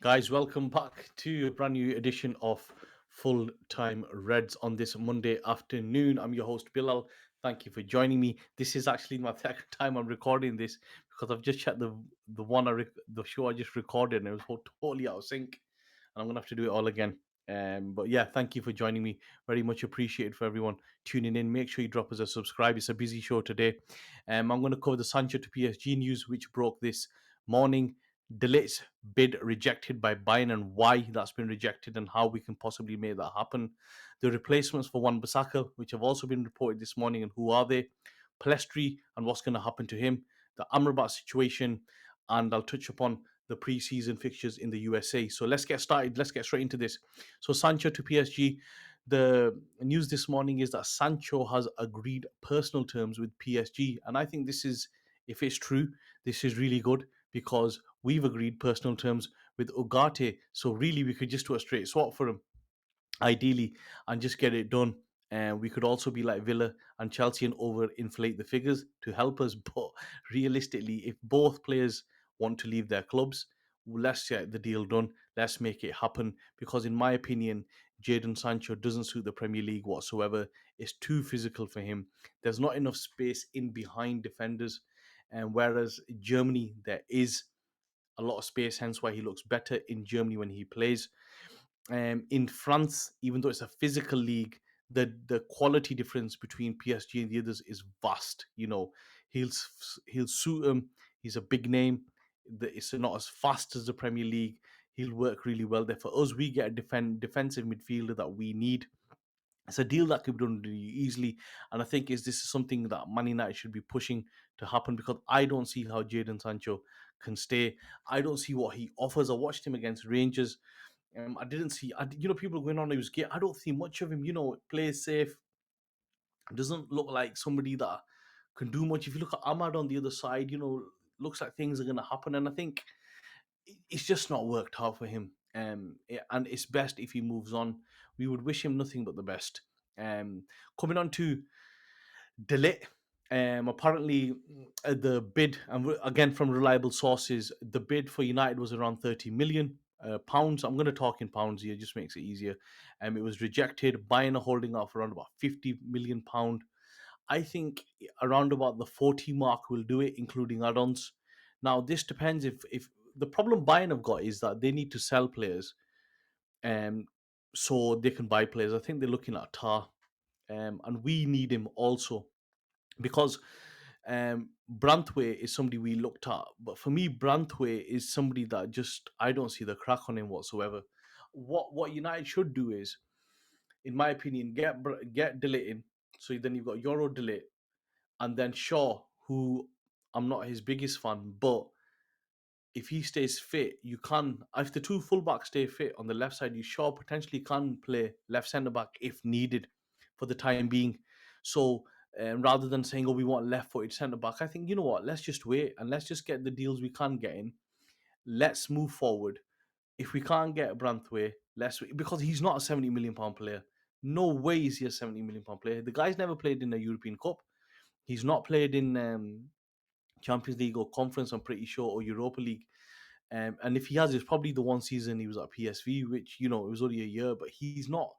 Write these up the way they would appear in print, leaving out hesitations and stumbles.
Guys, welcome back to a brand new edition of Full Time Reds on this Monday afternoon. I'm your host, Bilal. Thank you for joining me. This is actually my second time I'm recording this because I've just checked the show I just recorded and it was totally out of sync. And I'm going to have to do it all again. But yeah, thank you for joining me. Very much appreciated for everyone tuning in. Make sure you drop us a subscribe. It's a busy show today. I'm going to cover the Sancho to PSG news, which broke this morning. Delit's bid rejected by Bayern and why that's been rejected and how we can possibly make that happen. The replacements for Wan Bissaka, which have also been reported this morning, and who are they? Pellistri and what's going to happen to him. The Amrabat situation, and I'll touch upon the preseason fixtures in the USA. So let's get started. Let's get straight into this. So Sancho to PSG. The news this morning is that Sancho has agreed personal terms with PSG, and I think this is, if it's true, this is really good because we've agreed personal terms with Ugarte. So really, we could just do a straight swap for him, ideally, and just get it done. And we could also be like Villa and Chelsea and overinflate the figures to help us. But realistically, if both players want to leave their clubs, let's get the deal done. Let's make it happen. Because in my opinion, Jadon Sancho doesn't suit the Premier League whatsoever. It's too physical for him. There's not enough space in behind defenders. And whereas Germany, there is a lot of space, hence why he looks better in Germany when he plays. In France, even though it's a physical league, the quality difference between PSG and the others is vast. He'll he'll suit him. He's a big name. It's not as fast as the Premier League. He'll work really well there. For us, we get a defensive midfielder that we need. It's a deal that could be done really easily, and I think this is something that Man United should be pushing to happen because I don't see how Jadon Sancho can stay. I don't see what he offers. I watched him against Rangers. I didn't see, people going on. He was I don't see much of him. Plays safe. Doesn't look like somebody that can do much. If you look at Ahmad on the other side, looks like things are going to happen. And I think it's just not worked out for him. And it's best if he moves on. We would wish him nothing but the best. Coming on to Delit. Apparently, the bid, and again from reliable sources, the bid for United was around 30 million pounds. I'm going to talk in pounds here, just makes it easier. It was rejected. Bayern are holding out for around about 50 million pound. I think around about the 40 mark will do it, including add-ons. Now, this depends if the problem Bayern have got is that they need to sell players, um, so they can buy players. I think they're looking at Tar, and we need him also because Branthwaite is somebody we looked at, but for me, Branthwaite is somebody that just I don't see the crack on him whatsoever. What United should do is, in my opinion, get Delit in. So then you've got Euro Delit, and then Shaw, who I'm not his biggest fan, but if he stays fit, you can. If the two fullbacks stay fit on the left side, you Shaw potentially can play left centre back if needed for the time being. So rather than saying, "Oh, we want left-footed centre back," I think you know what. Let's just wait and let's just get the deals we can get in. Let's move forward. If we can't get Branthwaite, let's because he's not a 70 million pound player. No way is he a 70 million pound player. The guy's never played in a European Cup. He's not played in Champions League or Conference, I'm pretty sure, or Europa League. And if he has, it's probably the one season he was at PSV, which it was only a year, but he's not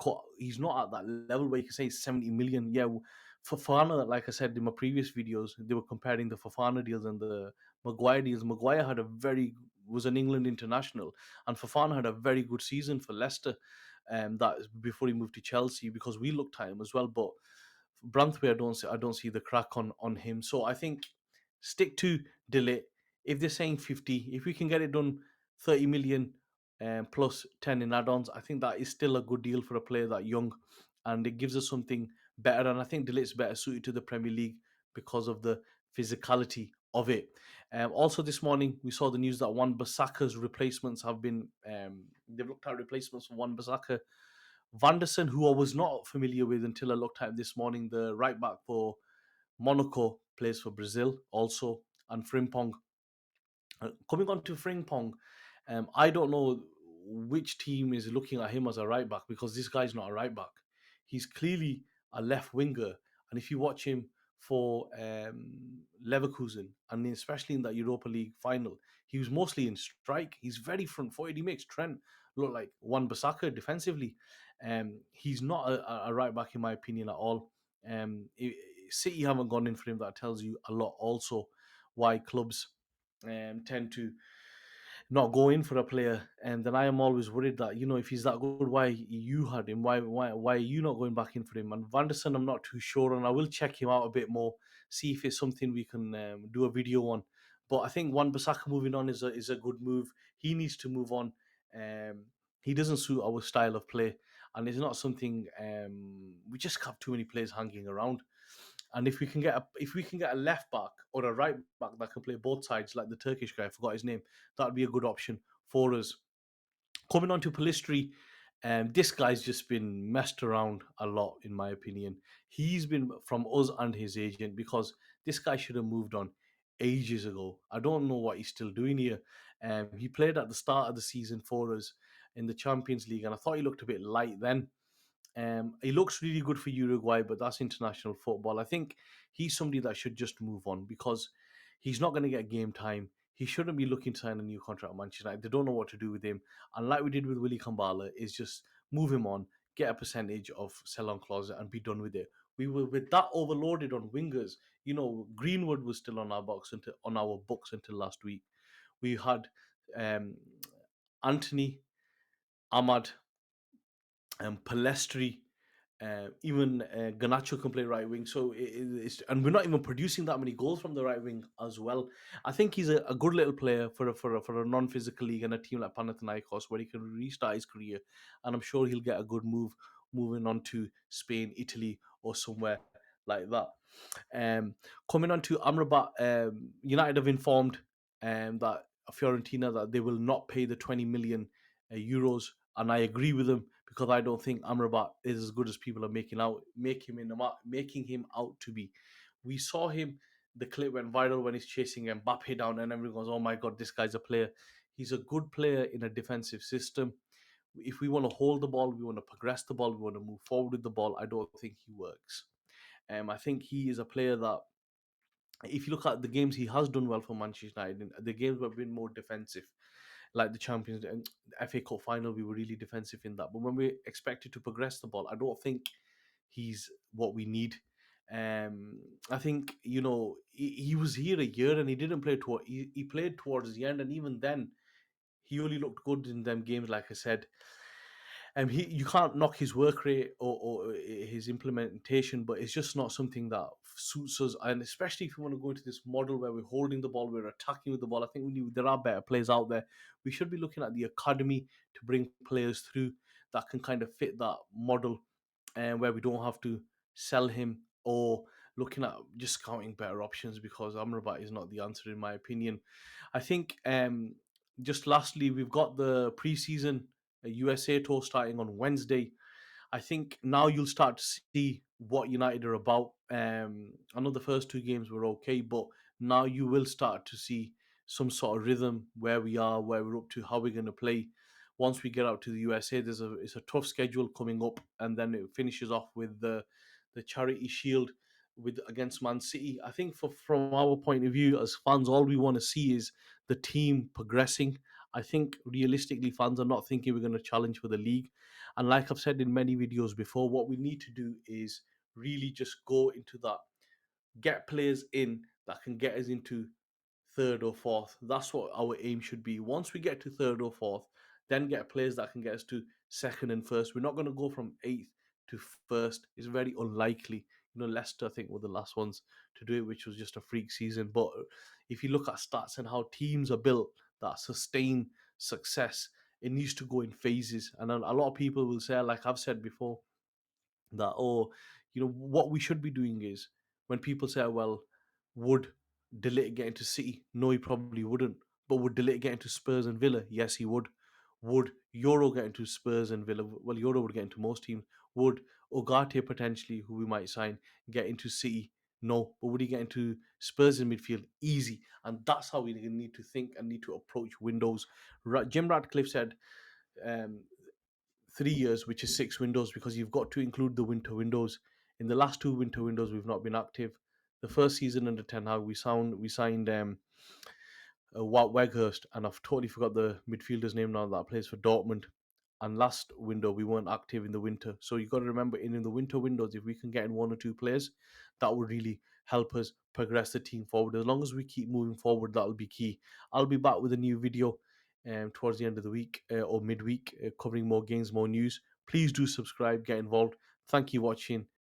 at that level where you can say 70 million. Yeah, for Fofana, like I said in my previous videos, they were comparing the Fofana deals and the Maguire deals. Maguire was an England international, and Fofana had a very good season for Leicester. That is before he moved to Chelsea because we looked at him as well, but Branthwaite, I don't see the crack on him. So I think stick to Delay. If they're saying 50, if we can get it done 30 million plus 10 in add-ons, I think that is still a good deal for a player that young, and it gives us something better. And I think Delay's better suited to the Premier League because of the physicality of it. Also, this morning we saw the news that Wan Bissaka's replacements have been. They've looked at replacements for Wan Bissaka. Vanderson, who I was not familiar with until I looked at him this morning, the right back for Monaco, plays for Brazil also, and Frimpong. Coming on to Frimpong, I don't know which team is looking at him as a right back because this guy's not a right back. He's clearly a left winger, and if you watch him for Leverkusen, and especially in that Europa League final. He was mostly in strike. He's very front footed. He makes Trent look like Wan Bissaka defensively. He's not a right back in my opinion at all. City haven't gone in for him. That tells you a lot. Also, why clubs tend to not go in for a player, and then I am always worried that if he's that good, why you had him? Why are you not going back in for him? And Vanderson, I'm not too sure, and I will check him out a bit more, see if it's something we can do a video on. But I think Wan Bissaka moving on is a good move. He needs to move on. Um, he doesn't suit our style of play, and it's not something we just have too many players hanging around. And if we can get a left back or a right back that can play both sides, like the Turkish guy, I forgot his name, that'd be a good option for us. Coming on to Pellistri, this guy's just been messed around a lot, in my opinion. He's been from us and his agent because this guy should have moved on ages ago. I don't know what he's still doing here. He played at the start of the season for us in the Champions League, and I thought he looked a bit light then. He looks really good for Uruguay, but that's international football. I think he's somebody that should just move on because he's not going to get game time. He shouldn't be looking to sign a new contract at Manchester United. They don't know what to do with him. And like we did with Willie Kambala, is just move him on, get a percentage of sell-on clause, and be done with it. We were with that overloaded on wingers. Greenwood was still on our books until last week. We had um, Anthony, Ahmad, Pellistri, even Ganacho can play right wing. So and we're not even producing that many goals from the right wing as well. I think he's a good little player for a non-physical league and a team like Panathinaikos where he can restart his career, and I'm sure he'll get a good move moving on to Spain, Italy, or somewhere like that. Um, Coming on to Amrabat, United have informed that Fiorentina that they will not pay the 20 million euros, and I agree with them because I don't think Amrabat is as good as people are making him out to be. We saw him. The clip went viral when he's chasing Mbappe down, and everyone goes, "Oh my god, this guy's a player." He's a good player in a defensive system. If we want to hold the ball, we want to progress the ball, we want to move forward with the ball. I don't think he works. I think he is a player that, if you look at the games he has done well for Manchester United, the games have been more defensive, like the Champions and FA Cup final, we were really defensive in that. But when we expected to progress the ball, I don't think he's what we need. Um, I think he was here a year and he didn't play toward. He played towards the end, and even then, he only looked good in them games. Like I said, you can't knock his work rate or his implementation, but it's just not something that suits us. And especially if you want to go into this model where we're holding the ball, we're attacking with the ball. I think there are better players out there. We should be looking at the academy to bring players through that can kind of fit that model, and where we don't have to sell him or looking at just scouting better options, because Amrabat is not the answer in my opinion. I think just lastly, we've got the preseason USA tour starting on Wednesday. I think now you'll start to see what United are about. I know the first two games were okay, but now you will start to see some sort of rhythm, where we are, where we're up to, how we're going to play. Once we get out to the USA, it's a tough schedule coming up, and then it finishes off with the Charity Shield with against Man City. I think from our point of view as fans, all we want to see is the team progressing. I think realistically, fans are not thinking we're going to challenge for the league. And like I've said in many videos before, what we need to do is really just go into that, get players in that can get us into third or fourth. That's what our aim should be. Once we get to third or fourth, then get players that can get us to second and first. We're not going to go from eighth to first. It's very unlikely. Leicester, I think, were the last ones to do it, which was just a freak season. But if you look at stats and how teams are built that sustain success, it needs to go in phases. And a lot of people will say, like I've said before, that, what we should be doing is, when people say, well, would Delit get into City? No, he probably wouldn't. But would Delit get into Spurs and Villa? Yes, he would. Would Euro get into Spurs and Villa? Well, Euro would get into most teams. Would Ugarte, potentially, who we might sign, get into City? No. But would he get into Spurs in midfield? Easy. And that's how we need to think and need to approach windows. Jim Radcliffe said, um, 3 years, which is 6 windows, because you've got to include the winter windows. In the last two winter windows, we've not been active. the first season under Ten Hag, we signed Wout Weghorst, and I've totally forgot the midfielder's name now that plays for Dortmund. And last window, we weren't active in the winter. So you got to remember, in the winter windows, if we can get in one or two players, that would really help us progress the team forward. As long as we keep moving forward, that'll be key. I'll be back with a new video towards the end of the week or midweek, covering more games, more news. Please do subscribe, get involved. Thank you for watching.